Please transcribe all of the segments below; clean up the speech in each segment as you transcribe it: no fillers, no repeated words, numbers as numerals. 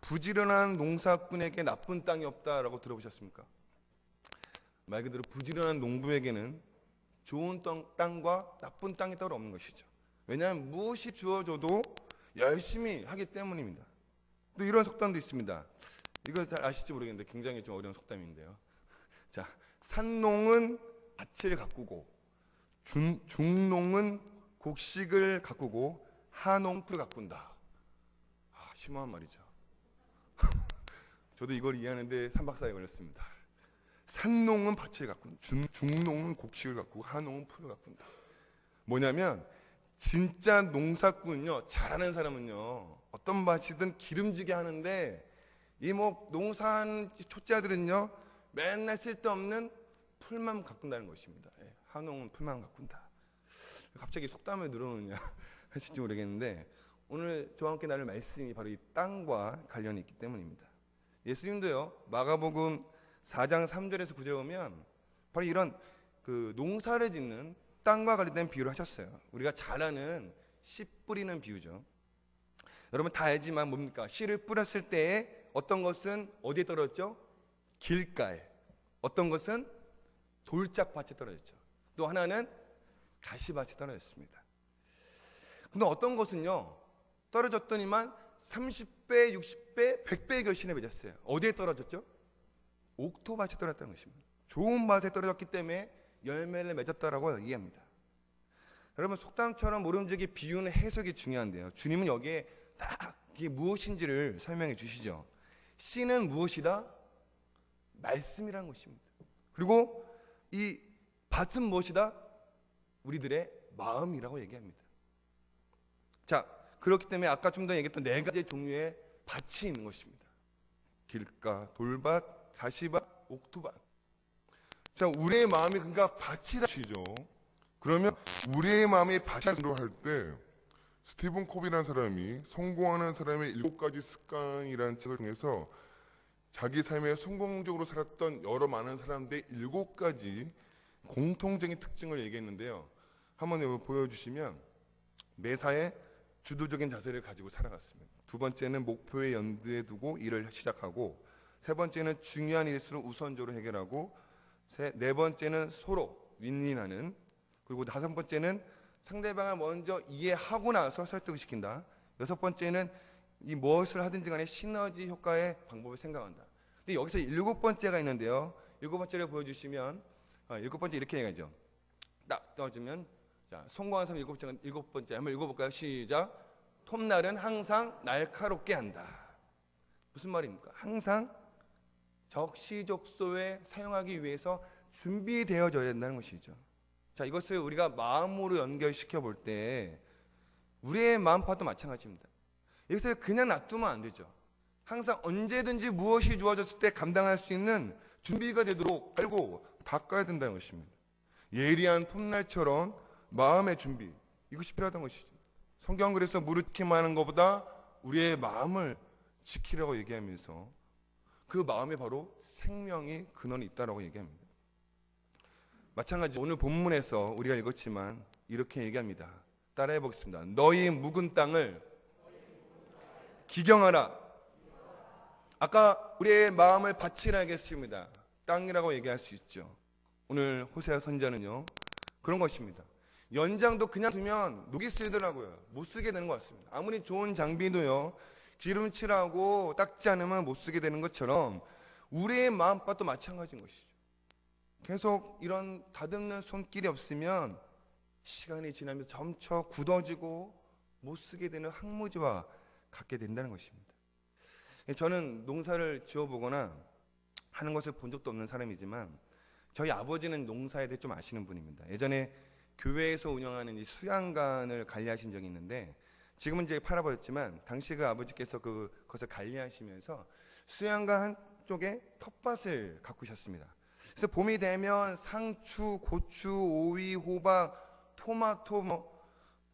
부지런한 농사꾼에게 나쁜 땅이 없다라고 들어보셨습니까? 말 그대로 부지런한 농부에게는 좋은 땅과 나쁜 땅이 따로 없는 것이죠. 왜냐하면 무엇이 주어져도 열심히 하기 때문입니다. 또 이런 속담도 있습니다. 이거 잘 아실지 모르겠는데 굉장히 좀 어려운 속담인데요. 자, 산농은 밭을 가꾸고 중농은 곡식을 가꾸고 하농 풀을 가꾼다. 심오한 말이죠. 저도 이걸 이해하는데 3박 4일 걸렸습니다. 산농은 밭을 가꾼다. 중농은 곡식을 가꾸고 하농은 풀을 가꾼다. 뭐냐면 진짜 농사꾼은요, 잘하는 사람은요, 어떤 밭이든 기름지게 하는데 이 농사한 초짜들은요 맨날 쓸데없는 풀만 가꾼다는 것입니다. 한농은 풀만 가꾼다. 갑자기 속담을 늘어놓냐 하실지 모르겠는데 오늘 저와 함께 나눌 말씀이 바로 이 땅과 관련이 있기 때문입니다. 예수님도요 마가복음 4장 3절에서 9절 보면 바로 이런 농사를 짓는 땅과 관련된 비유를 하셨어요. 우리가 잘 아는 씨 뿌리는 비유죠. 여러분 다 알지만 뭡니까? 씨를 뿌렸을 때에 어떤 것은 어디에 떨어졌죠? 길가에. 어떤 것은 돌짝밭에 떨어졌죠. 또 하나는 가시밭에 떨어졌습니다. 근데 어떤 것은요 떨어졌더니만 30배, 60배, 100배의 결실을 맺었어요. 어디에 떨어졌죠? 옥토밭에 떨어졌다는 것입니다. 좋은 밭에 떨어졌기 때문에 열매를 맺었다라고 얘기합니다. 여러분 속담처럼 모름지기 비유는 해석이 중요한데요. 주님은 여기에 딱 이게 무엇인지를 설명해 주시죠. 씨는 무엇이다? 말씀이라는 것입니다. 그리고 이 밭은 무엇이다? 우리들의 마음이라고 얘기합니다. 자, 그렇기 때문에 아까 좀 더 얘기했던 4가지 종류의 밭이 있는 것입니다. 길가, 돌밭, 가시밭, 옥토밭. 자, 우리의 마음이 그러니까 밭이다 시죠. 그러면 우리의 마음이 밭이라고 할 때 스티븐 코비라는 사람이 성공하는 사람의 7가지 습관이라는 책을 통해서 자기 삶에 성공적으로 살았던 여러 많은 사람들의 7가지 공통적인 특징을 얘기했는데요. 한번 보여주시면 매사에 주도적인 자세를 가지고 살아갔습니다. 2번째는 목표에 염두에 두고 일을 시작하고 3번째는 중요한 일수록 우선적으로 해결하고 4번째는 서로 윈윈하는 그리고 5번째는 상대방을 먼저 이해하고 나서 설득을 시킨다. 6번째는 이 무엇을 하든지 간에 시너지 효과의 방법을 생각한다. 근데 여기서 7번째가 있는데요. 7번째를 보여주시면 7번째 이렇게 얘기하죠. 딱 떨어지면 자, 성공한 사람 7번째 한번 읽어볼까요? 시작. 톱날은 항상 날카롭게 한다. 무슨 말입니까? 항상 적시적소에 사용하기 위해서 준비되어져야 된다는 것이죠. 자, 이것을 우리가 마음으로 연결시켜 볼 때 우리의 마음파도 마찬가지입니다. 이것을 그냥 놔두면 안 되죠. 항상 언제든지 무엇이 주어졌을 때 감당할 수 있는 준비가 되도록 알고 바꿔야 된다는 것입니다. 예리한 톱날처럼 마음의 준비, 이것이 필요하다는 것이죠. 성경 그래서 무릇 지키만 하는 것보다 우리의 마음을 지키라고 얘기하면서 그 마음에 바로 생명이 근원이 있다고 얘기합니다. 마찬가지로 오늘 본문에서 우리가 읽었지만 이렇게 얘기합니다. 따라해 보겠습니다. 너희 묵은 땅을 기경하라. 아까 우리의 마음을 밭이라 하겠습니다. 땅이라고 얘기할 수 있죠. 오늘 호세아 선지자는요 그런 것입니다. 연장도 그냥 두면 녹이 쓰더라고요. 못 쓰게 되는 것 같습니다. 아무리 좋은 장비도요 기름칠하고 닦지 않으면 못 쓰게 되는 것처럼 우리의 마음밭도 마찬가지인 것이죠. 계속 이런 다듬는 손길이 없으면 시간이 지나면서 점차 굳어지고 못 쓰게 되는 항무지와 같게 된다는 것입니다. 저는 농사를 지어보거나 하는 것을 본 적도 없는 사람이지만 저희 아버지는 농사에 대해 좀 아시는 분입니다. 예전에 교회에서 운영하는 이 수양관을 관리하신 적이 있는데 지금은 이제 팔아버렸지만 당시 그 아버지께서 그것을 관리하시면서 수양관 한쪽에 텃밭을 가꾸셨습니다. 그래서 봄이 되면 상추, 고추, 오이, 호박, 토마토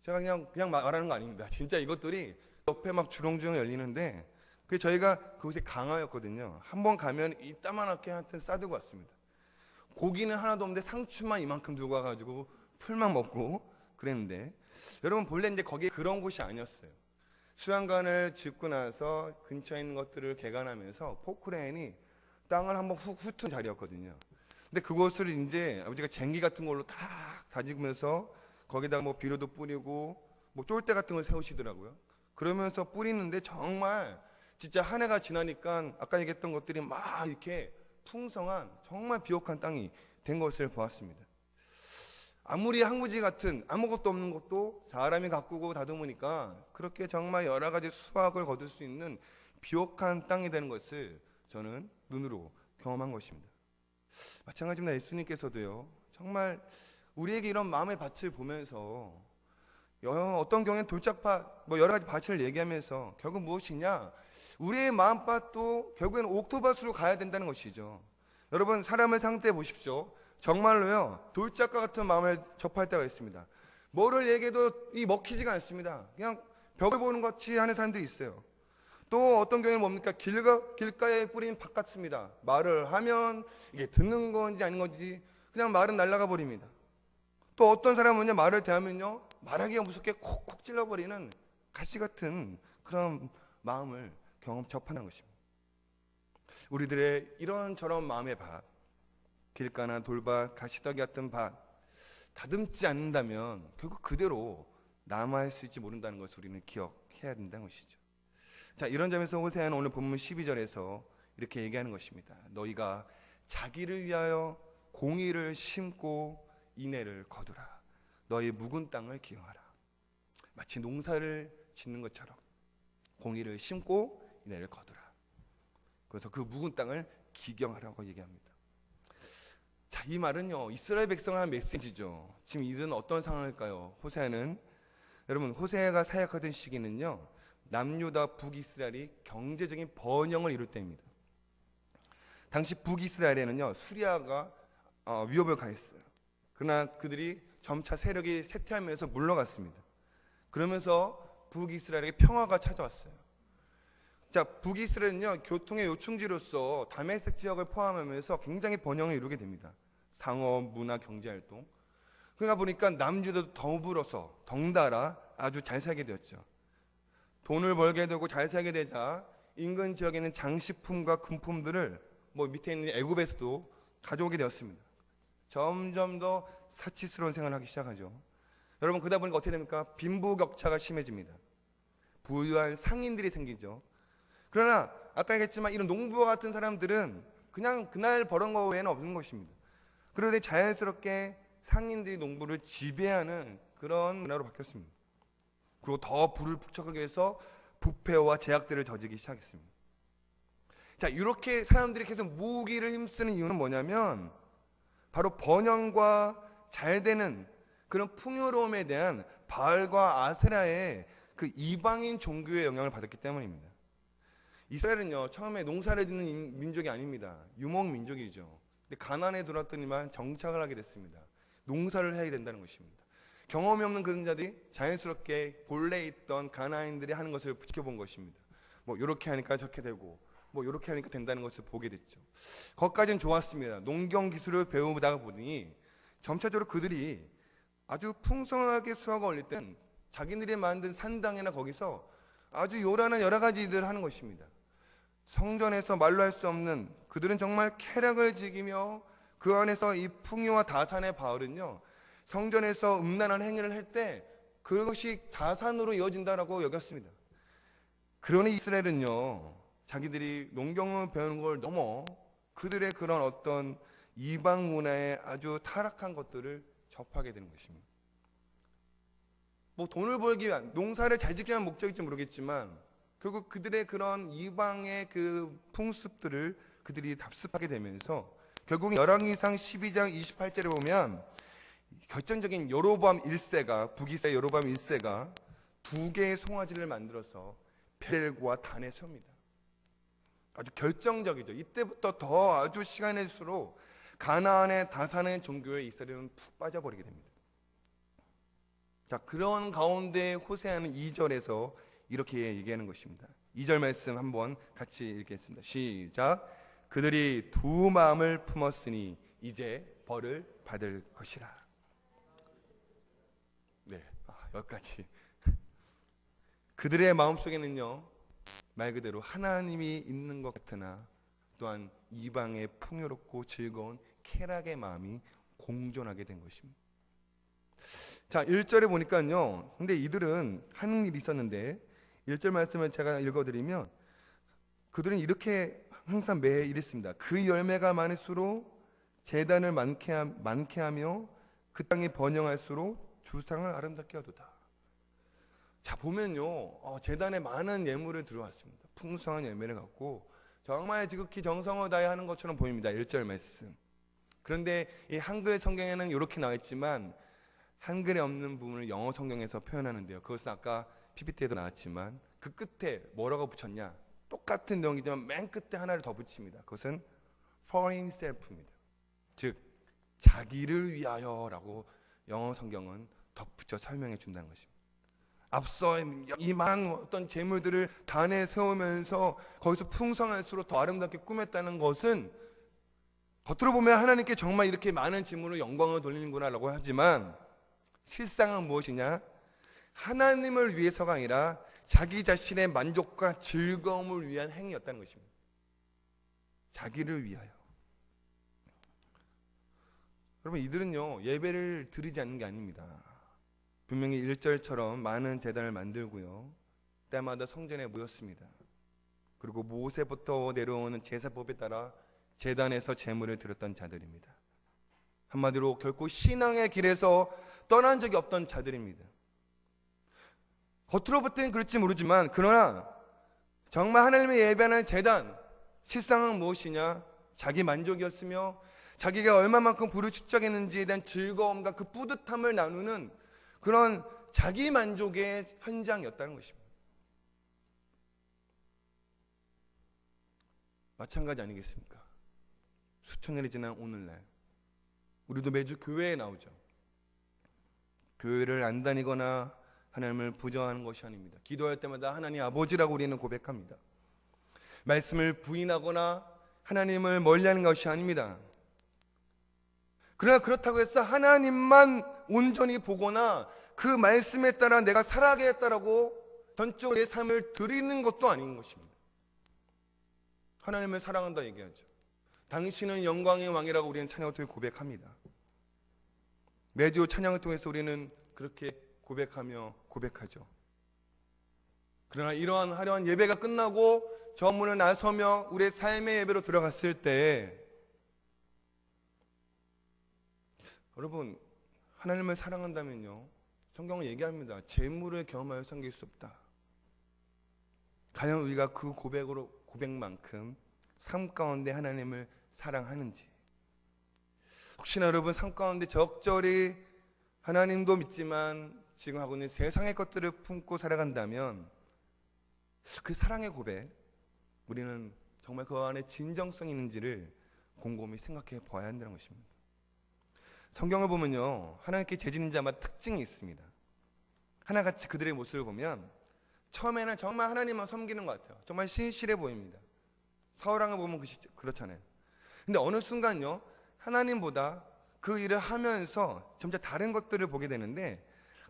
제가 그냥 말하는 거 아닙니다. 진짜 이것들이 옆에 막 주렁주렁 열리는데 그 저희가 그곳이 강화였거든요. 한번 가면 이따만하게 하여튼 싸들고 왔습니다. 고기는 하나도 없는데 상추만 이만큼 들고 와가지고 풀만 먹고 그랬는데 여러분 본래 이제 거기 그런 곳이 아니었어요. 수양관을 짓고 나서 근처에 있는 것들을 개간하면서 포크레인이 땅을 한번 훑은 자리였거든요. 근데 그곳을 이제 아버지가 쟁기 같은 걸로 탁 다지면서 거기다가 뭐 비료도 뿌리고 뭐 쫄대 같은 걸 세우시더라고요. 그러면서 뿌리는데 정말 진짜 한 해가 지나니까 아까 얘기했던 것들이 막 이렇게 풍성한 정말 비옥한 땅이 된 것을 보았습니다. 아무리 항구지 같은 아무것도 없는 것도 사람이 가꾸고 다듬으니까 그렇게 정말 여러 가지 수확을 거둘 수 있는 비옥한 땅이 되는 것을 저는 눈으로 경험한 것입니다. 마찬가지입니다. 예수님께서도요, 정말 우리에게 이런 마음의 밭을 보면서 어떤 경우에는 돌짝밭, 뭐 여러 가지 밭을 얘기하면서 결국 무엇이냐? 우리의 마음밭도 결국에는 옥토밭으로 가야 된다는 것이죠. 여러분, 사람을 상대해 보십시오. 정말로요, 돌짝과 같은 마음을 접할 때가 있습니다. 뭐를 얘기해도 이 먹히지가 않습니다. 그냥 벽을 보는 것 같이 하는 사람들이 있어요. 또 어떤 경우에는 뭡니까? 길가에 뿌린 밭 같습니다. 말을 하면 이게 듣는 건지 아닌 건지 그냥 말은 날아가 버립니다. 또 어떤 사람은요, 말을 대하면요, 말하기가 무섭게 콕콕 찔러버리는 가시 같은 그런 마음을 접하는 것입니다. 우리들의 이런저런 마음의 밭, 길가나 돌밭, 가시더기 같은 밭, 다듬지 않는다면 결국 그대로 남아있을지 모른다는 것을 우리는 기억해야 된다는 것이죠. 자, 이런 점에서 호세아는 오늘 본문 12절에서 이렇게 얘기하는 것입니다. 너희가 자기를 위하여 공의를 심고 인애를 거두라. 너희 묵은 땅을 기경하라. 마치 농사를 짓는 것처럼 공의를 심고 인애를 거두라. 그래서 그 묵은 땅을 기경하라고 얘기합니다. 자, 이 말은요, 이스라엘 백성을 한 메시지죠. 지금 이들은 어떤 상황일까요? 호세아는, 여러분, 호세아가 사역하던 시기는요, 남유다 북이스라엘이 경제적인 번영을 이룰 때입니다. 당시 북이스라엘에는요, 수리아가 위협을 가했어요. 그러나 그들이 점차 세력이 쇠퇴하면서 물러갔습니다. 그러면서 북이스라엘에게 평화가 찾아왔어요. 자, 북이스라엘은요, 교통의 요충지로서 다메섹 지역을 포함하면서 굉장히 번영을 이루게 됩니다. 상업, 문화, 경제활동. 그러다 보니까 남유다도 더불어서 덩달아 아주 잘 살게 되었죠. 돈을 벌게 되고 잘 살게 되자 인근 지역에 있는 장식품과 금품들을 뭐 밑에 있는 애굽에서도 가져오게 되었습니다. 점점 더 사치스러운 생활을 하기 시작하죠. 여러분, 그러다 보니까 어떻게 됩니까? 빈부격차가 심해집니다. 부유한 상인들이 생기죠. 그러나 아까 얘기했지만 이런 농부와 같은 사람들은 그냥 그날 벌은 거 외에는 없는 것입니다. 그런데 자연스럽게 상인들이 농부를 지배하는 그런 문화로 바뀌었습니다. 그리고 더 부를 축적하기 위해서 부패와 제약들을 저지르기 시작했습니다. 자, 이렇게 사람들이 계속 모으기를 힘쓰는 이유는 뭐냐면 바로 번영과 잘 되는 그런 풍요로움에 대한 바알과 아세라의 그 이방인 종교의 영향을 받았기 때문입니다. 이스라엘은요, 처음에 농사를 짓는 민족이 아닙니다. 유목 민족이죠. 근데 가나안에 들어왔더니만 정착을 하게 됐습니다. 농사를 해야 된다는 것입니다. 경험이 없는 그런 자들이 자연스럽게 본래 있던 가나안인들이 하는 것을 지켜본 것입니다. 뭐 이렇게 하니까 저렇게 되고 뭐 이렇게 하니까 된다는 것을 보게 됐죠. 거기까지는 좋았습니다. 농경 기술을 배우다가 보니 점차적으로 그들이 아주 풍성하게 수확을 올릴 땐 자기들이 만든 산당이나 거기서 아주 요란한 여러 가지 일들을 하는 것입니다. 성전에서 말로 할 수 없는, 그들은 정말 쾌락을 즐기며 그 안에서 이 풍요와 다산의 바울은요, 성전에서 음란한 행위를 할 때 그것이 다산으로 이어진다라고 여겼습니다. 그러니 이스라엘은요, 자기들이 농경을 배우는 걸 넘어 그들의 그런 어떤 이방 문화의 아주 타락한 것들을 접하게 되는 것입니다. 뭐 돈을 벌기 위한, 농사를 잘 짓기 위한 목적일지 모르겠지만 결국 그들의 그런 이방의 그 풍습들을 그들이 답습하게 되면서 결국 열왕기상 12장 28절에 보면 결정적인 여로보암 1세가, 북이스라엘 여로보암 1세가 두 개의 송아지를 만들어서 벨과 단에 세웁니다. 아주 결정적이죠. 이때부터 더 아주 시간이 갈수록 가나안의 다산의 종교에 이스라엘은 푹 빠져버리게 됩니다. 자, 그런 가운데 호세아는 2절에서 이렇게 얘기하는 것입니다. 2절 말씀 한번 같이 읽겠습니다. 시작. 그들이 두 마음을 품었으니 이제 벌을 받을 것이라. 네, 여기까지. 그들의 마음속에는요, 말 그대로 하나님이 있는 것 같으나 또한 이방의 풍요롭고 즐거운 쾌락의 마음이 공존하게 된 것입니다. 자, 1절에 보니까요, 근데 이들은 하는 일이 있었는데 1절 말씀을 제가 읽어드리면 그들은 이렇게 항상 매일 이랬습니다. 그 열매가 많을수록 제단을 많게 하며 그 땅이 번영할수록 주상을 아름답게 하도다. 자, 보면요, 제단에 많은 예물을 들어왔습니다. 풍성한 열매를 갖고 정말 지극히 정성을 다해 하는 것처럼 보입니다. 1절 말씀. 그런데 이 한글 성경에는 이렇게 나와 있지만 한글에 없는 부분을 영어 성경에서 표현하는데요. 그것은 아까 PPT에도 나왔지만 그 끝에 뭐라고 붙였냐? 똑같은 내용이지만 맨 끝에 하나를 더 붙입니다. 그것은 for himself입니다. 즉 자기를 위하여라고 영어 성경은 덧붙여 설명해 준다는 것입니다. 앞서 이만 어떤 재물들을 단에 세우면서 거기서 풍성할수록 더 아름답게 꾸몄다는 것은 겉으로 보면 하나님께 정말 이렇게 많은 재물로 영광을 돌리는구나 라고 하지만 실상은 무엇이냐? 하나님을 위해서가 아니라 자기 자신의 만족과 즐거움을 위한 행위였다는 것입니다. 자기를 위하여. 여러분, 이들은요, 예배를 드리지 않는 게 아닙니다. 분명히 1절처럼 많은 제단을 만들고요, 때마다 성전에 모였습니다. 그리고 모세부터 내려오는 제사법에 따라 제단에서 제물을 드렸던 자들입니다. 한마디로 결코 신앙의 길에서 떠난 적이 없던 자들입니다. 겉으로 보기엔 그럴지 모르지만 그러나 정말 하나님의 예배하는 제단, 실상은 무엇이냐? 자기 만족이었으며 자기가 얼마만큼 부를 축적했는지에 대한 즐거움과 그 뿌듯함을 나누는 그런 자기 만족의 현장이었다는 것입니다. 마찬가지 아니겠습니까? 수천 년이 지난 오늘날 우리도 매주 교회에 나오죠. 교회를 안 다니거나 하나님을 부정하는 것이 아닙니다. 기도할 때마다 하나님 아버지라고 우리는 고백합니다. 말씀을 부인하거나 하나님을 멀리하는 것이 아닙니다. 그러나 그렇다고 해서 하나님만 온전히 보거나 그 말씀에 따라 내가 살아가겠다라고 전적으로 내 삶을 드리는 것도 아닌 것입니다. 하나님을 사랑한다 얘기하죠. 당신은 영광의 왕이라고 우리는 찬양을 통해 고백합니다. 매주 찬양을 통해서 우리는 그렇게 고백하죠. 그러나 이러한 화려한 예배가 끝나고 저 문을 나서며 우리의 삶의 예배로 들어갔을 때 여러분, 하나님을 사랑한다면요, 성경은 얘기합니다. 재물을 경험하여 섬길 수 없다. 과연 우리가 그 고백만큼 삶 가운데 하나님을 사랑하는지, 혹시나 여러분 삶 가운데 적절히 하나님도 믿지만 지금 하고 있는 세상의 것들을 품고 살아간다면 그 사랑의 고백, 우리는 정말 그 안에 진정성이 있는지를 곰곰이 생각해 봐야 한다는 것입니다. 성경을 보면요, 하나님께 재지는 자마다 특징이 있습니다. 하나같이 그들의 모습을 보면 처음에는 정말 하나님만 섬기는 것 같아요. 정말 신실해 보입니다. 사울왕을 보면 그렇잖아요. 근데 어느 순간요, 하나님보다 그 일을 하면서 점차 다른 것들을 보게 되는데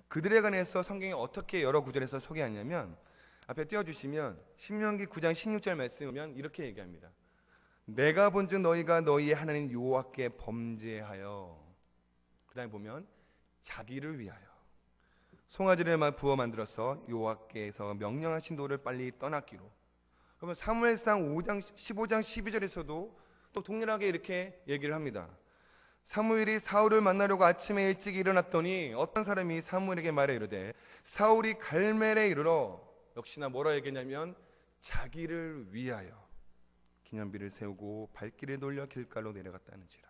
그들에 관해서 성경이 어떻게 여러 구절에서 소개하냐면 앞에 띄워주시면 신명기 9장 16절 말씀이면 이렇게 얘기합니다. 내가 본즉 너희가 너희의 하나님 여호와께 범죄하여, 그 다음에 보면 자기를 위하여 송아지를 부어 만들어서 여호와께서 명령하신 도를 빨리 떠났기로. 그러면 사무엘상 15장 12절에서도 또 동일하게 이렇게 얘기를 합니다. 사무엘이 사울을 만나려고 아침에 일찍 일어났더니 어떤 사람이 사무엘에게 말해 이르되 사울이 갈멜에 이르러, 역시나 뭐라 얘기했냐면 자기를 위하여 기념비를 세우고 발길을 돌려 길가로 내려갔다는지라.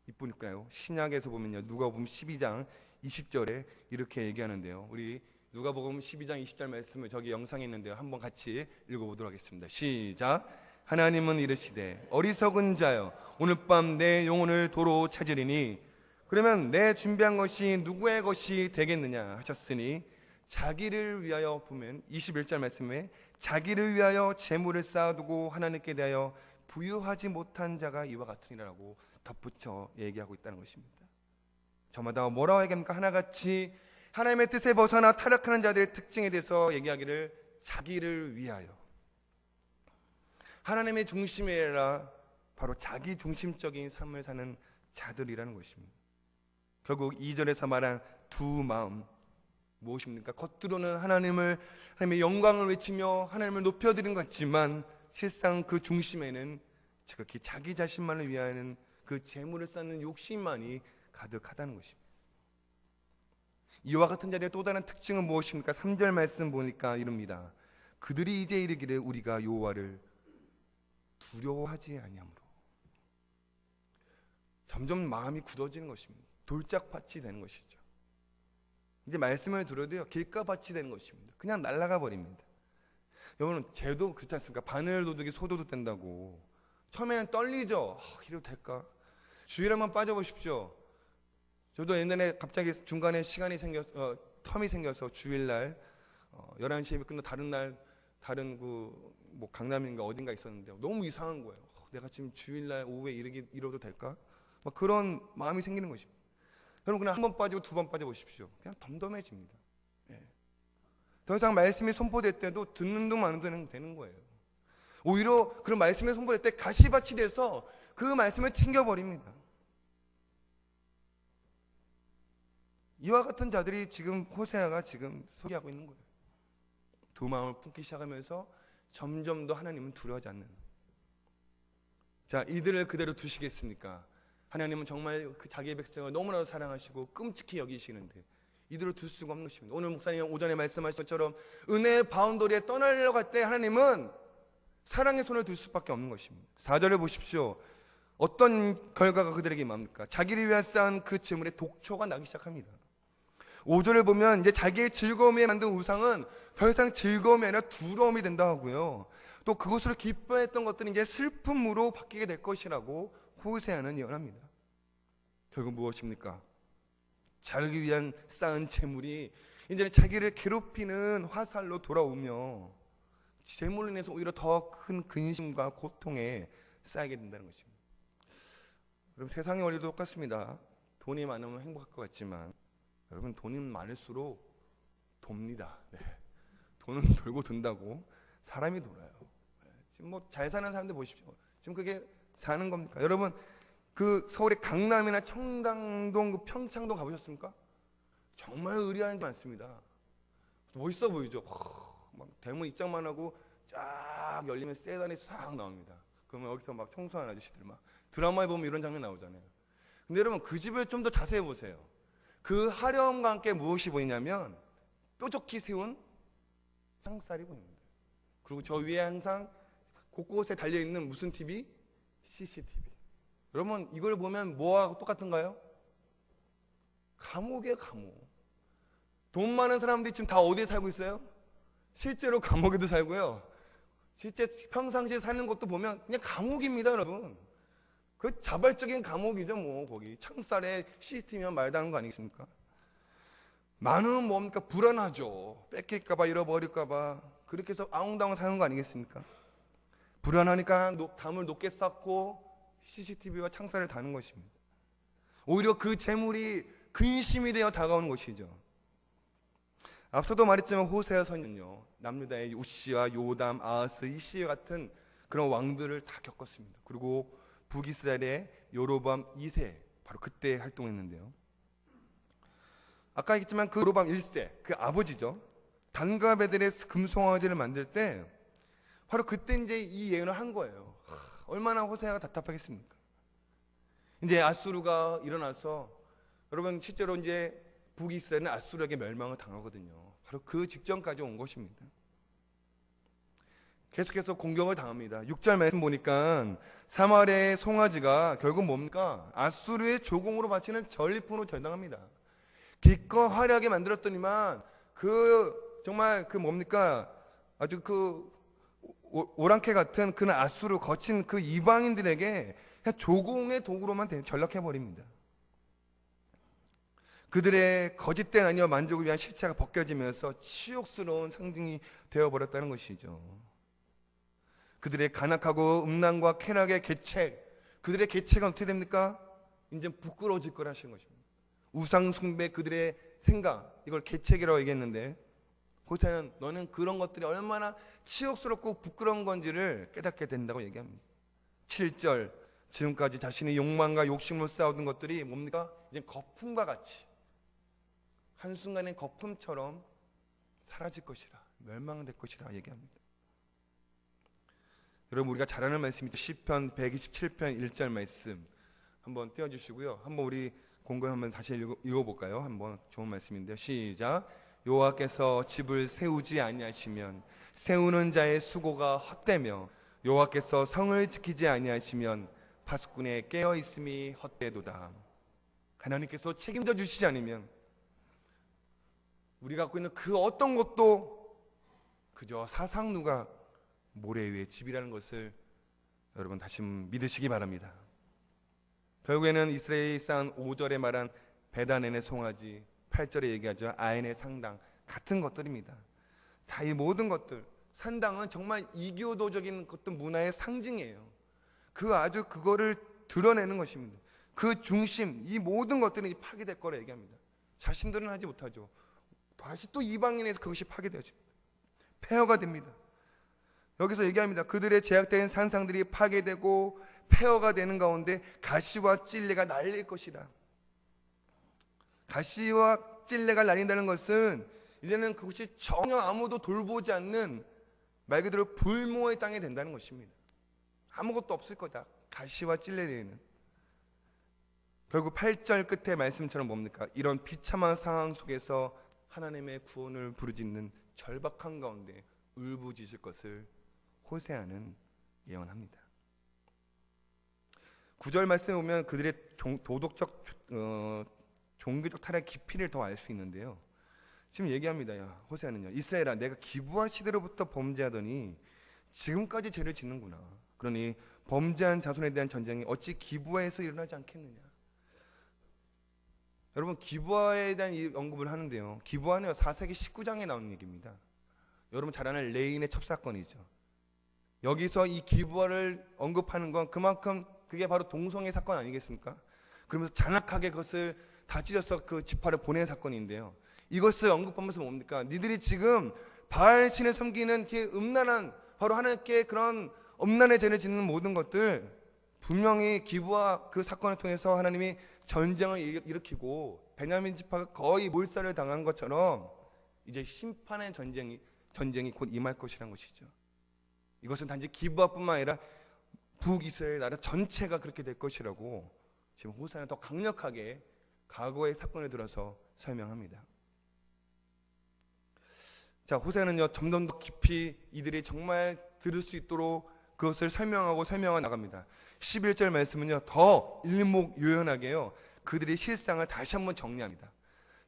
이쁘니까요. 신약에서 보면요, 누가복음 12장 20절에 이렇게 얘기하는데요. 우리 누가복음 12장 20절 말씀을 저기 영상에 있는데요, 한번 같이 읽어보도록 하겠습니다. 시작. 하나님은 이르시되 어리석은 자여, 오늘 밤 내 영혼을 도로 찾으리니 그러면 내 준비한 것이 누구의 것이 되겠느냐 하셨으니, 자기를 위하여 보면 21절 말씀에 자기를 위하여 재물을 쌓아두고 하나님께 대하여 부유하지 못한 자가 이와 같으니라고 덧붙여 얘기하고 있다는 것입니다. 저마다 뭐라고 얘기합니까? 하나같이 하나님의 뜻에 벗어나 타락하는 자들의 특징에 대해서 얘기하기를 자기를 위하여. 하나님의 중심이 아니라 바로 자기 중심적인 삶을 사는 자들이라는 것입니다. 결국 2절에서 말한 두 마음 무엇입니까? 겉으로는 하나님의 영광을 외치며 하나님을 높여드리는 것 같지만 실상 그 중심에는 지극히 자기 자신만을 위하는 그 재물을 쌓는 욕심만이 가득하다는 것입니다. 이와 같은 자들의 또 다른 특징은 무엇입니까? 3절 말씀 보니까 이릅니다. 그들이 이제 이르기를 우리가 여호와를 두려워하지 아니하므로. 점점 마음이 굳어지는 것입니다. 돌짝밭이 되는 것이죠. 이제 말씀을 들어도요 길가밭이 되는 것입니다. 그냥 날아가 버립니다. 여러분 쟤도 그렇지 않습니까? 바늘 도둑이 소도둑 된다고. 처음에는 떨리죠. 이래도 될까? 주일 한번 빠져보십시오. 저도 옛날에 갑자기 중간에 시간이 텀이 생겨서 주일날 11시에 예배 끝나 다른 날 다른 뭐 강남인가 어딘가 있었는데 너무 이상한 거예요. 내가 지금 주일날 오후에 이러도 될까? 막 그런 마음이 생기는 것입니다. 여러분 그냥 한 번 빠지고 두 번 빠져보십시오. 그냥 덤덤해집니다. 더 이상 말씀이 선포될 때도 듣는 둥 마는 둥 되는 거예요. 오히려 그런 말씀이 선포될 때 가시밭이 돼서 그 말씀을 튕겨버립니다. 이와 같은 자들이 지금 호세아가 지금 소개하고 있는 거예요. 두 마음을 품기 시작하면서 점점 더 하나님은 두려워하지 않는. 자, 이들을 그대로 두시겠습니까? 하나님은 정말 그 자기의 백성을 너무나도 사랑하시고 끔찍히 여기시는데 이들을 둘 수가 없는 것입니다. 오늘 목사님 오전에 말씀하신 것처럼 은혜의 바운더리에 떠나려고 할 때 하나님은 사랑의 손을 들 수밖에 없는 것입니다. 4절을 보십시오. 어떤 결과가 그들에게 임합니까? 자기를 위해 쌓은 그 재물에 독초가 나기 시작합니다. 5절을 보면 이제 자기의 즐거움에 만든 우상은 더 이상 즐거움이 아니라 두려움이 된다 하고요. 또 그것으로 기뻐했던 것들이 이제 슬픔으로 바뀌게 될 것이라고 호세아는 예언합니다. 결국 무엇입니까? 자기 위한 쌓은 재물이 이제는 자기를 괴롭히는 화살로 돌아오며 재물로 인해서 오히려 더 큰 근심과 고통에 쌓이게 된다는 것입니다. 여러분 세상의 원리도 똑같습니다. 돈이 많으면 행복할 것 같지만 여러분 돈이 많을수록 돕니다. 돈은 돌고 돈다고 사람이 돌아요. 지금 뭐 잘 사는 사람들 보십시오. 지금 그게 사는 겁니까? 여러분 그 서울의 강남이나 청담동, 그 평창동 가보셨습니까? 정말 의리한 데 많습니다. 멋있어 보이죠? 막 대문 입장만 하고 쫙 열리면 세단이 싹 나옵니다. 그러면 여기서 막 청소하는 아저씨들 막 드라마에 보면 이런 장면 나오잖아요. 근데 여러분 그 집을 좀 더 자세히 보세요. 그 화려함과 함께 무엇이 보이냐면 뾰족히 세운 상살이 보입니다. 그리고 저 위에 항상 곳곳에 달려있는 무슨 TV? CCTV. 여러분 이걸 보면 뭐하고 똑같은가요? 감옥이에요. 감옥. 돈 많은 사람들이 지금 다 어디에 살고 있어요? 실제로 감옥에도 살고요. 실제 평상시에 사는 것도 보면 그냥 감옥입니다. 여러분 그 자발적인 감옥이죠. 뭐 거기 창살에 CCTV면 말도 안 하는 거 아니겠습니까? 많으면 뭡니까? 불안하죠. 뺏길까봐 잃어버릴까봐 그렇게 해서 아웅다웅 사는 거 아니겠습니까? 불안하니까 담을 높게 쌓고 CCTV와 창살을 다는 것입니다. 오히려 그 재물이 근심이 되어 다가오는 것이죠. 앞서도 말했지만 호세아 선지는요 남유다의 우시아, 요담, 아하스, 이시야 같은 그런 왕들을 다 겪었습니다. 그리고 북이스라엘의 여로보암 2세 바로 그때 활동했는데요. 아까 얘기했지만 그 여로보암 1세 그 아버지죠. 단과 베델의 금송아지를 만들 때 바로 그때 이제 이 예언을 한 거예요. 얼마나 호세아가 답답하겠습니까? 이제 아수르가 일어나서 여러분 실제로 이제 북이스라엘은 아수르에게 멸망을 당하거든요. 바로 그 직전까지 온 것입니다. 계속해서 공격을 당합니다. 6절 말씀 보니까 사마리아의 송아지가 결국 뭡니까? 아수르의 조공으로 바치는 전리품으로 전당합니다. 기껏 화려하게 만들었더니만 그 정말 그 뭡니까? 아주 그 오랑캐 같은 그는 아수르 거친 그 이방인들에게 그냥 조공의 도구로만 전락해버립니다. 그들의 거짓된 아니와 만족을 위한 실체가 벗겨지면서 치욕스러운 상징이 되어버렸다는 것이죠. 그들의 간악하고 음란과 쾌락의 계책, 그들의 계책은 어떻게 됩니까? 이제 부끄러워질 거라 하시는 것입니다. 우상 숭배, 그들의 생각, 이걸 계책이라고 얘기했는데 호세아는 너는 그런 것들이 얼마나 치욕스럽고 부끄러운 건지를 깨닫게 된다고 얘기합니다. 7절, 지금까지 자신의 욕망과 욕심으로 쌓아둔 것들이 뭡니까? 이제 거품과 같이 한순간의 거품처럼 사라질 것이라, 멸망될 것이라 얘기합니다. 여러분, 우리가 잘 아는 말씀이죠. 시편 127편 1절 말씀 한번 띄워주시고요. 한번 우리 공부 한번 다시 읽어볼까요? 한번 좋은 말씀인데요. 시작. 여호와께서 집을 세우지 아니하시면 세우는 자의 수고가 헛되며 여호와께서 성을 지키지 아니하시면 파수꾼의 깨어 있음이 헛되도다. 하나님께서 책임져 주시지 않으면 우리가 갖고 있는 그 어떤 것도 그저 사상 누가 모래 위에 집이라는 것을 여러분 다시 믿으시기 바랍니다. 결국에는 이스라엘이 쌓은 5절에 말한 베다넨의 송아지, 8절에 얘기하죠. 아엔의 상당, 같은 것들입니다. 자, 이 모든 것들, 산당은 정말 이교도적인 어떤 문화의 상징이에요. 그거를 드러내는 것입니다. 그 중심, 이 모든 것들은 파괴될 거라 얘기합니다. 자신들은 하지 못하죠. 다시 또 이방인에서 그것이 파괴되어집니다. 폐허가 됩니다. 여기서 얘기합니다. 그들의 제약된 산상들이 파괴되고 폐허가 되는 가운데 가시와 찔레가 날릴 것이다. 가시와 찔레가 날린다는 것은 이제는 그것이 전혀 아무도 돌보지 않는 말 그대로 불모의 땅이 된다는 것입니다. 아무것도 없을 거다. 가시와 찔레는 결국 8절 끝에 말씀처럼 뭡니까? 이런 비참한 상황 속에서 하나님의 구원을 부르짖는 절박한 가운데 울부짖을 것을 호세아는 예언합니다. 9절 말씀에 보면 그들의 도덕적 종교적 타락의 깊이를 더 알 수 있는데요. 지금 얘기합니다. 호세아는요. 이스라엘아, 내가 기브아 시대로부터 범죄하더니 지금까지 죄를 짓는구나. 그러니 범죄한 자손에 대한 전쟁이 어찌 기브아에서 일어나지 않겠느냐. 여러분, 기브아에 대한 이 언급을 하는데요. 기브아는 4세기 19장에 나오는 얘기입니다. 여러분 잘 아는 레인의 첩사건이죠. 여기서 이 기브아를 언급하는 건 그만큼 그게 바로 동성애 사건 아니겠습니까? 그러면서 잔악하게 그것을 다 찢어서 그 지파를 보낸 사건인데요. 이것을 언급하면서 뭡니까? 니들이 지금 바알 신을 섬기는 그 음란한, 바로 하나님께 그런 음란의 죄를 짓는 모든 것들, 분명히 기브아 그 사건을 통해서 하나님이 전쟁을 일으키고 베냐민 지파가 거의 몰살을 당한 것처럼 이제 심판의 전쟁이 곧 임할 것이란 것이죠. 이것은 단지 기브아뿐만 아니라 북이스라엘 나라 전체가 그렇게 될 것이라고 지금 호세아는 더 강력하게 과거의 사건을 들어서 설명합니다. 자, 호세아는요 점점 더 깊이 이들이 정말 들을 수 있도록 그것을 설명하고 나갑니다. 11절 말씀은요 더 일목요연하게요 그들의 실상을 다시 한번 정리합니다.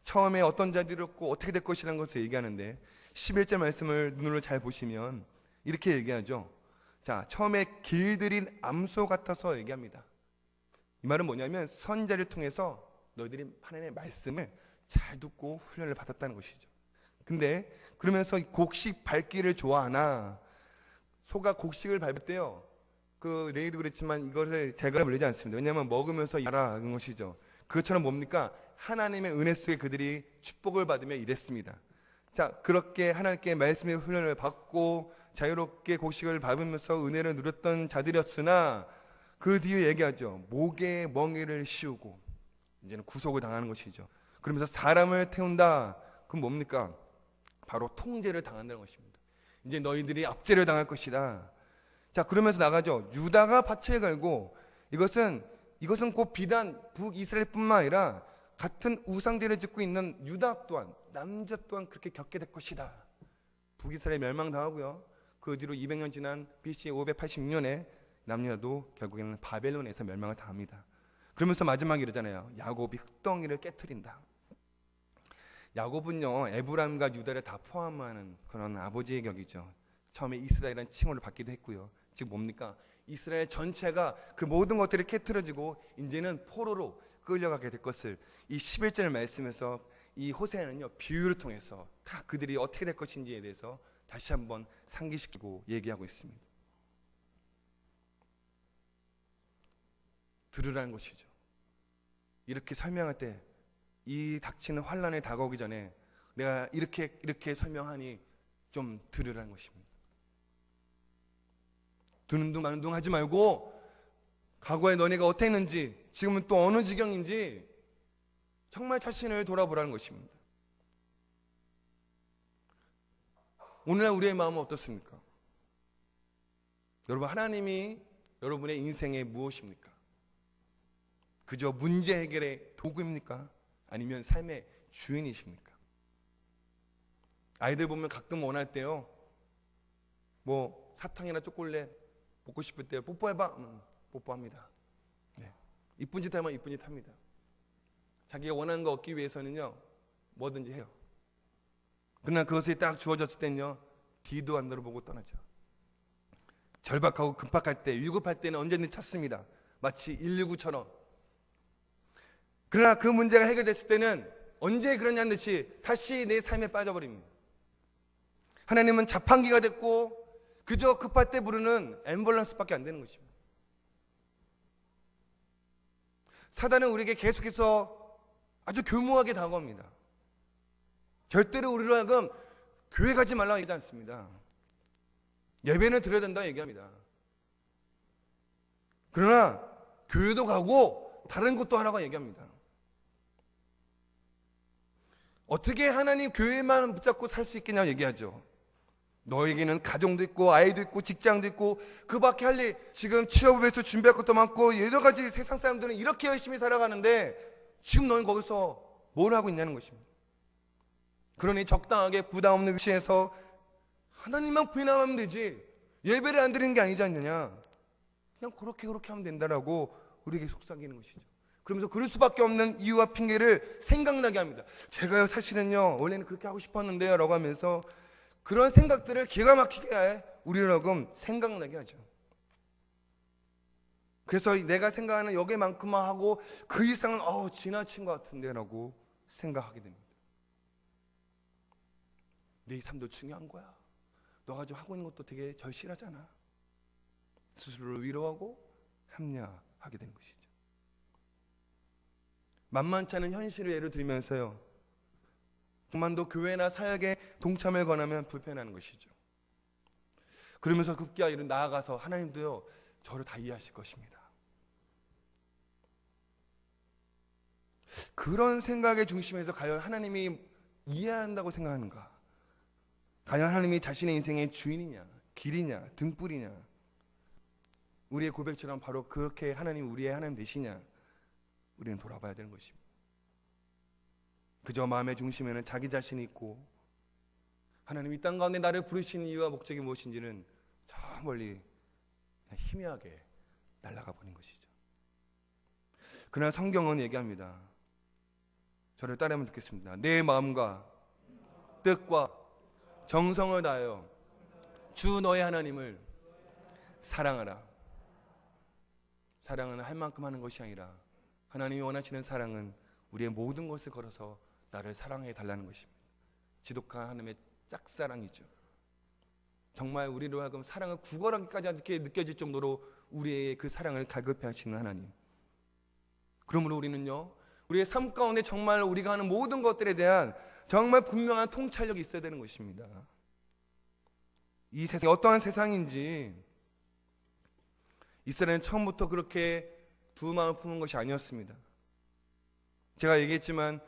처음에 어떤 자들이었고 어떻게 될 것이라는 것을 얘기하는데 11절 말씀을 눈으로 잘 보시면 이렇게 얘기하죠. 자, 처음에 길들인 암소 같아서 얘기합니다. 이 말은 뭐냐면 선지자를 통해서 너희들이 하나님의 말씀을 잘 듣고 훈련을 받았다는 것이죠. 근데 그러면서 곡식 밟기를 좋아하나, 소가 곡식을 밟을 때요 그 레이도 그랬지만 이것을 제가 물리지 않습니다. 왜냐하면 먹으면서 일하는 것이죠. 그것처럼 뭡니까? 하나님의 은혜 속에 그들이 축복을 받으며 일했습니다. 자, 그렇게 하나님께 말씀의 훈련을 받고 자유롭게 곡식을 밟으면서 은혜를 누렸던 자들이었으나 그 뒤에 얘기하죠. 목에 멍에를 씌우고 이제는 구속을 당하는 것이죠. 그러면서 사람을 태운다. 그럼 뭡니까? 바로 통제를 당한다는 것입니다. 이제 너희들이 압제를 당할 것이다. 자, 그러면서 나가죠. 유다가 밭을 갈고 이것은 곧 비단 북이스라엘뿐만 아니라 같은 우상들을 짓고 있는 유다 또한, 남자 또한 그렇게 겪게 될 것이다. 북이스라엘 멸망당하고요. 그 뒤로 200년 지난 BC 586년에 남유다도 결국에는 바벨론에서 멸망을 당합니다. 그러면서 마지막에 이러잖아요. 야곱이 흙덩이를 깨트린다. 야곱은요 에브라임과 유다를 다 포함하는 그런 아버지의 격이죠. 처음에 이스라엘이라는 칭호를 받기도 했고요. 즉 뭡니까? 이스라엘 전체가 그 모든 것들이 깨트려지고 이제는 포로로 끌려가게 될 것을 이 11절 말씀에서 이 호세아는요 비유를 통해서 다 그들이 어떻게 될 것인지에 대해서 다시 한번 상기시키고 얘기하고 있습니다. 들으라는 것이죠. 이렇게 설명할 때 이 닥치는 환란에 다가오기 전에 내가 이렇게 설명하니 좀 들으라는 것입니다. 두눈둥만둥 하지 말고 과거에 너네가 어땠는지, 지금은 또 어느 지경인지 정말 자신을 돌아보라는 것입니다. 오늘날 우리의 마음은 어떻습니까? 여러분, 하나님이 여러분의 인생에 무엇입니까? 그저 문제 해결의 도구입니까? 아니면 삶의 주인이십니까? 아이들 보면 가끔 원할 때요, 뭐 사탕이나 초콜릿 먹고 싶을 때 뽀뽀해봐. 뽀뽀합니다. 네. 이쁜 짓 하면 이쁜 짓 합니다. 자기가 원하는 거 얻기 위해서는요, 뭐든지 해요. 그러나 그것이 딱 주어졌을 때는요, 뒤도 안 돌아보고 떠나죠. 절박하고 급박할 때, 위급할 때는 언제든지 찾습니다. 마치 119처럼. 그러나 그 문제가 해결됐을 때는 언제 그러냐는 듯이 다시 내 삶에 빠져버립니다. 하나님은 자판기가 됐고 그저 급할 때 부르는 앰뷸런스밖에 안 되는 것입니다. 사단은 우리에게 계속해서 아주 교묘하게 다가옵니다. 절대로 우리로 하여금 교회 가지 말라고 얘기하지 않습니다. 예배는 드려야 된다고 얘기합니다. 그러나 교회도 가고 다른 것도 하라고 얘기합니다. 어떻게 하나님 교회만 붙잡고 살 수 있겠냐고 얘기하죠. 너에게는 가정도 있고 아이도 있고 직장도 있고 그 밖에 할 일, 지금 취업을 위해서 준비할 것도 많고 여러 가지 세상 사람들은 이렇게 열심히 살아가는데 지금 너는 거기서 뭘 하고 있냐는 것입니다. 그러니 적당하게 부담 없는 위치에서 하나님만 부인하면 되지 예배를 안 드리는 게 아니지 않느냐, 그냥 그렇게 하면 된다라고 우리에게 속삭이는 것이죠. 그러면서 그럴 수밖에 없는 이유와 핑계를 생각나게 합니다. 제가요 사실은요 원래는 그렇게 하고 싶었는데요 라고 하면서 그런 생각들을 기가 막히게 우리라고 생각나게 하죠. 그래서 내가 생각하는 여기만큼만 하고 그 이상은 지나친 것 같은데 라고 생각하게 됩니다. 네 삶도 중요한 거야. 너가 지금 하고 있는 것도 되게 절실하잖아. 스스로를 위로하고 합리화하게 되는 것이죠. 만만치 않은 현실을 예로 들면서요, 조금만도 교회나 사역에 동참을 권하면 불편한 것이죠. 그러면서 급기야 이런 나아가서 하나님도요 저를 다 이해하실 것입니다. 그런 생각의 중심에서 과연 하나님이 이해한다고 생각하는가? 과연 하나님이 자신의 인생의 주인이냐, 길이냐, 등불이냐? 우리의 고백처럼 바로 그렇게 하나님 우리의 하나님 되시냐? 우리는 돌아봐야 되는 것입니다. 그저 마음의 중심에는 자기 자신이 있고 하나님이 이 땅 가운데 나를 부르신 이유와 목적이 무엇인지는 저 멀리 그냥 희미하게 날아가 버린 것이죠. 그러나 성경은 얘기합니다. 저를 따르면 좋겠습니다. 내 마음과 뜻과 정성을 다하여 주 너의 하나님을 사랑하라. 사랑은 할 만큼 하는 것이 아니라 하나님이 원하시는 사랑은 우리의 모든 것을 걸어서 나를 사랑해 달라는 것입니다. 지독한 하나님의 짝사랑이죠. 정말 우리로 하여금 사랑을 구걸하기까지 이렇게 느껴질 정도로 우리의 그 사랑을 갈급해 하시는 하나님. 그러므로 우리는요, 우리의 삶 가운데 정말 우리가 하는 모든 것들에 대한 정말 분명한 통찰력이 있어야 되는 것입니다. 이 세상이 어떠한 세상인지 이스라엘은 처음부터 그렇게 두 마음을 품은 것이 아니었습니다. 제가 얘기했지만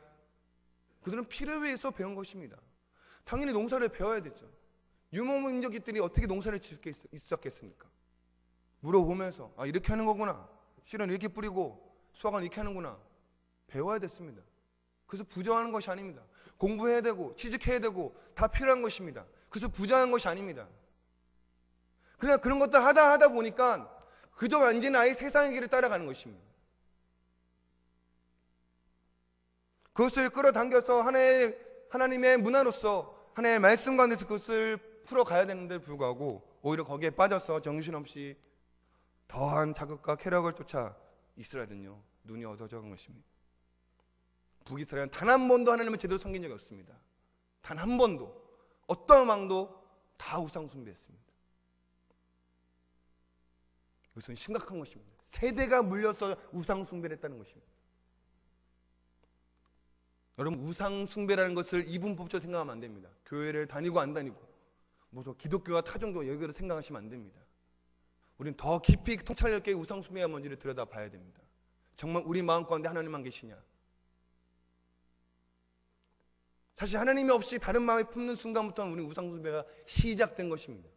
그들은 피를 위해서 배운 것입니다. 당연히 농사를 배워야 되죠. 유목민족들이 어떻게 농사를 지을 수 있었겠습니까? 물어보면서 이렇게 하는 거구나, 씨는 이렇게 뿌리고 수확은 이렇게 하는구나, 배워야 됐습니다. 그래서 부정하는 것이 아닙니다. 공부해야 되고 취직해야 되고 다 필요한 것입니다. 그래서 부정한 것이 아닙니다. 그러나 그런 것도 하다 보니까 그저 완전히 아예 세상의 길을 따라가는 것입니다. 그것을 끌어당겨서 하나님의 문화로서 하나님의 말씀 가운데서 그것을 풀어가야 되는데 불구하고 오히려 거기에 빠져서 정신없이 더한 자극과 쾌락을 쫓아 이스라엘은요 눈이 어두워져 간 것입니다. 북이스라엘은 단 한 번도 하나님을 제대로 섬긴 적이 없습니다. 단 한 번도. 어떤 왕도 다 우상 숭배했습니다. 이것은 심각한 것입니다. 세대가 물려서 우상 숭배를 했다는 것입니다. 여러분, 우상 숭배라는 것을 이분법적으로 생각하면 안 됩니다. 교회를 다니고 안 다니고 뭐 기독교와 타종교 여기로 생각하시면 안 됩니다. 우리는 더 깊이 통찰력 있게 우상 숭배가 뭔지를 들여다봐야 됩니다. 정말 우리 마음 가운데 하나님만 계시냐? 사실 하나님이 없이 다른 마음에 품는 순간부터는 우리 우상 숭배가 시작된 것입니다.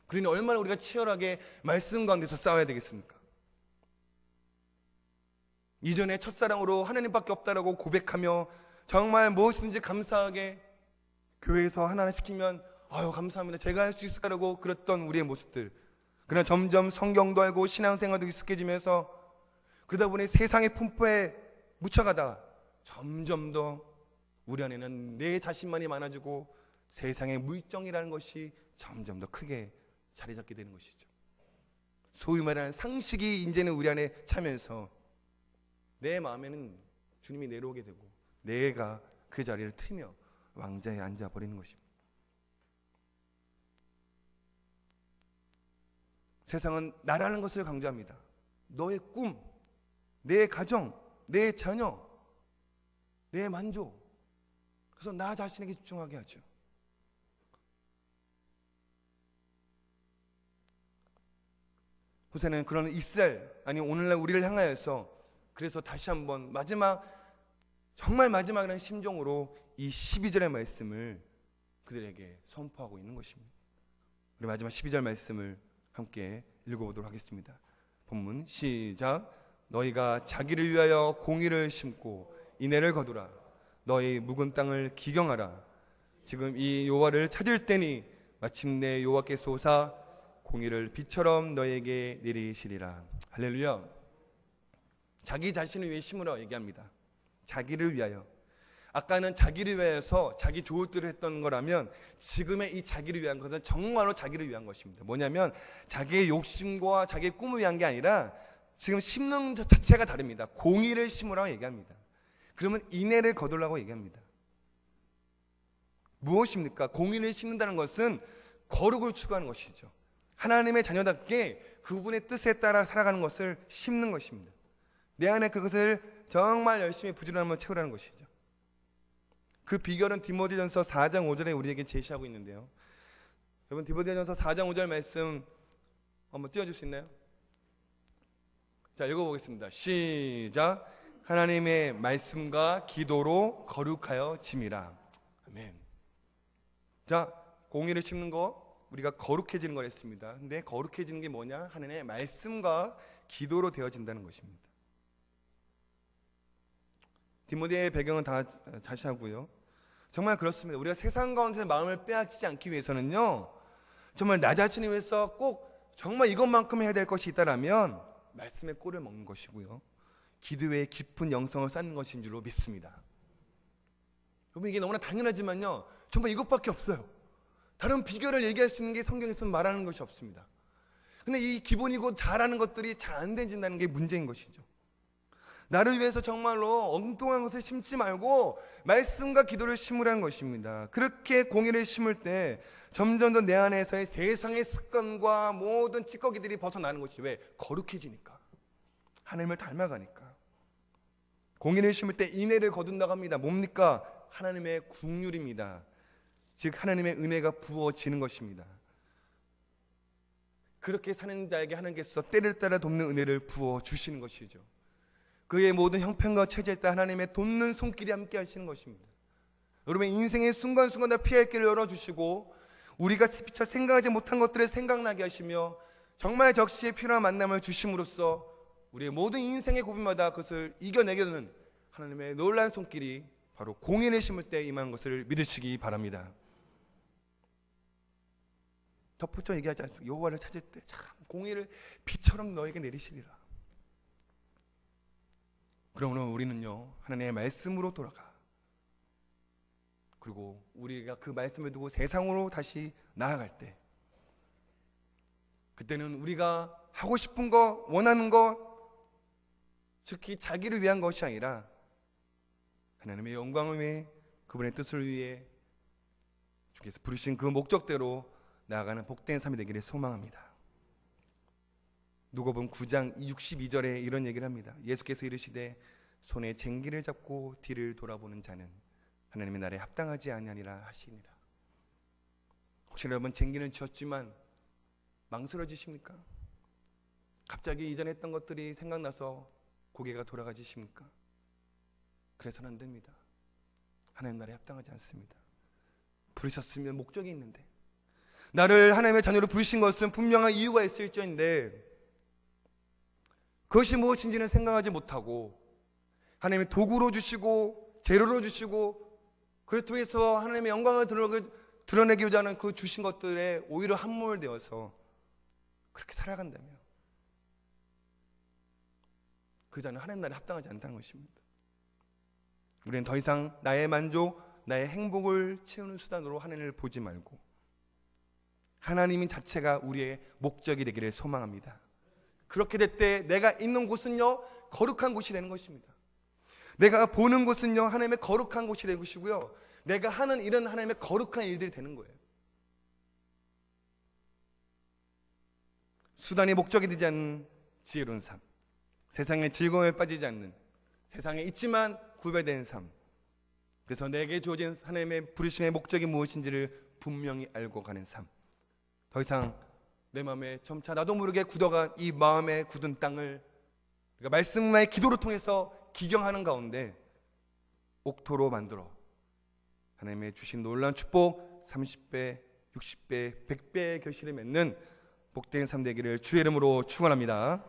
그러니 얼마나 우리가 치열하게 말씀 가운데서 싸워야 되겠습니까? 이전에 첫사랑으로 하나님밖에 없다라고 고백하며 정말 무엇이든지 감사하게 교회에서 하나하나 시키면 아유 감사합니다, 제가 할 수 있을까라고 그랬던 우리의 모습들, 그러나 점점 성경도 알고 신앙생활도 익숙해지면서 그러다 보니 세상의 풍파에 묻혀가다 점점 더 우리 안에는 내 자신만이 많아지고 세상의 물정이라는 것이 점점 더 크게 자리 잡게 되는 것이죠. 소위 말하는 상식이 이제는 우리 안에 차면서 내 마음에는 주님이 내려오게 되고 내가 그 자리를 트며 왕자에 앉아버리는 것입니다. 세상은 나라는 것을 강조합니다. 너의 꿈, 내 가정, 내 자녀, 내 만족. 그래서 나 자신에게 집중하게 하죠. 후세는 그런 이스라엘, 아니 오늘날 우리를 향하여서 그래서 다시 한번 정말 마지막이라는 심정으로 이 12절의 말씀을 그들에게 선포하고 있는 것입니다. 우리 마지막 12절 말씀을 함께 읽어보도록 하겠습니다. 본문 시작. 너희가 자기를 위하여 공의를 심고 인애를 거두라. 너희 묵은 땅을 기경하라. 지금 이 여호와를 찾을 때니 마침내 여호와께서 오사 공의를 비처럼 너희에게 내리시리라. 할렐루야. 자기 자신을 위해 심으라 얘기합니다. 자기를 위하여. 아까는 자기를 위해서 자기 좋을 대로 했던 거라면 지금의 이 자기를 위한 것은 정말로 자기를 위한 것입니다. 뭐냐면 자기의 욕심과 자기의 꿈을 위한 게 아니라 지금 심는 자체가 다릅니다. 공의를 심으라고 얘기합니다. 그러면 인애를 거두려고 얘기합니다. 무엇입니까? 공의를 심는다는 것은 거룩을 추구하는 것이죠. 하나님의 자녀답게 그분의 뜻에 따라 살아가는 것을 심는 것입니다. 내 안에 그것을 정말 열심히 부지런함으로 채우라는 것이죠. 그 비결은 디모데전서 4장 5절에 우리에게 제시하고 있는데요. 여러분, 디모데전서 4장 5절 말씀 한번 띄워줄 수 있나요? 자, 읽어보겠습니다. 시작. 하나님의 말씀과 기도로 거룩하여 짐이라. 아멘. 자, 공의를 심는 거 우리가 거룩해지는 걸 했습니다. 근데 거룩해지는 게 뭐냐? 하나님의 말씀과 기도로 되어진다는 것입니다. 디모데의 배경은 다 자시하고요. 정말 그렇습니다. 우리가 세상 가운데서 마음을 빼앗기지 않기 위해서는요, 정말 나 자신을 위해서 꼭 정말 이것만큼 해야 될 것이 있다라면 말씀의 꼴을 먹는 것이고요, 기도의 깊은 영성을 쌓는 것인 줄로 믿습니다. 여러분, 이게 너무나 당연하지만요, 정말 이것밖에 없어요. 다른 비결을 얘기할 수 있는 게 성경에서는 말하는 것이 없습니다. 근데 이 기본이고 잘하는 것들이 잘 안 되진다는 게 문제인 것이죠. 나를 위해서 정말로 엉뚱한 것을 심지 말고 말씀과 기도를 심으라는 것입니다. 그렇게 공의를 심을 때 점점 더 내 안에서의 세상의 습관과 모든 찌꺼기들이 벗어나는 것이 왜? 거룩해지니까. 하나님을 닮아가니까. 공의를 심을 때 인애를 거둔다고 합니다. 뭡니까? 하나님의 긍휼입니다. 즉 하나님의 은혜가 부어지는 것입니다. 그렇게 사는 자에게 하나님께서 때를 따라 돕는 은혜를 부어주시는 것이죠. 그의 모든 형편과 처지에 따라 하나님의 돕는 손길이 함께 하시는 것입니다. 여러분, 인생의 순간순간 다 피할 길을 열어주시고 우리가 미처 생각하지 못한 것들을 생각나게 하시며 정말 적시에 필요한 만남을 주심으로써 우리의 모든 인생의 고비마다 그것을 이겨내게 되는 하나님의 놀라운 손길이 바로 공의를 심을 때 임한 것을 믿으시기 바랍니다. 덧붙여 얘기하지 않습니까? 여호와를 찾을 때 참 공의를 비처럼 너에게 내리시리라. 그러므로 우리는요, 하나님의 말씀으로 돌아가, 그리고 우리가 그 말씀을 두고 세상으로 다시 나아갈 때, 그때는 우리가 하고 싶은 거, 원하는 것, 특히 자기를 위한 것이 아니라 하나님의 영광을 위해, 그분의 뜻을 위해 주께서 부르신 그 목적대로 나아가는 복된 삶이 되기를 소망합니다. 누가복음 9장 62절에 이런 얘기를 합니다. 예수께서 이르시되 손에 쟁기를 잡고 뒤를 돌아보는 자는 하나님의 나라에 합당하지 아니하니라 하시니라. 혹시 여러분 쟁기는 쥐었지만 망설여지십니까? 갑자기 이전에 했던 것들이 생각나서 고개가 돌아가지십니까? 그래서는 안 됩니다. 하나님 나라에 합당하지 않습니다. 부르셨으면 목적이 있는데, 나를 하나님의 자녀로 부르신 것은 분명한 이유가 있을지인데 그것이 무엇인지는 생각하지 못하고 하나님의 도구로 주시고 재료로 주시고 그를 통해서 하나님의 영광을 드러내기보다 하는 그 주신 것들에 오히려 함몰되어서 그렇게 살아간다면 그 자는 하나님 나라에 합당하지 않다는 것입니다. 우리는 더 이상 나의 만족, 나의 행복을 채우는 수단으로 하나님을 보지 말고 하나님 자체가 우리의 목적이 되기를 소망합니다. 그렇게 될 때 내가 있는 곳은요 거룩한 곳이 되는 것입니다. 내가 보는 곳은요 하나님의 거룩한 곳이 되는 것이고요, 내가 하는 일은 하나님의 거룩한 일들이 되는 거예요. 수단이 목적이 되지 않는 지혜로운 삶, 세상의 즐거움에 빠지지 않는, 세상에 있지만 구별되는 삶. 그래서 내게 주어진 하나님의 부르심의 목적이 무엇인지를 분명히 알고 가는 삶. 더 이상 내 마음에 점차 나도 모르게 굳어간 이 마음의 굳은 땅을 우리가 말씀과의 기도를 통해서 기경하는 가운데 옥토로 만들어 하나님의 주신 놀라운 축복 30배, 60배, 100배의 결실을 맺는 복된 삶 되기를 주의 이름으로 축원합니다.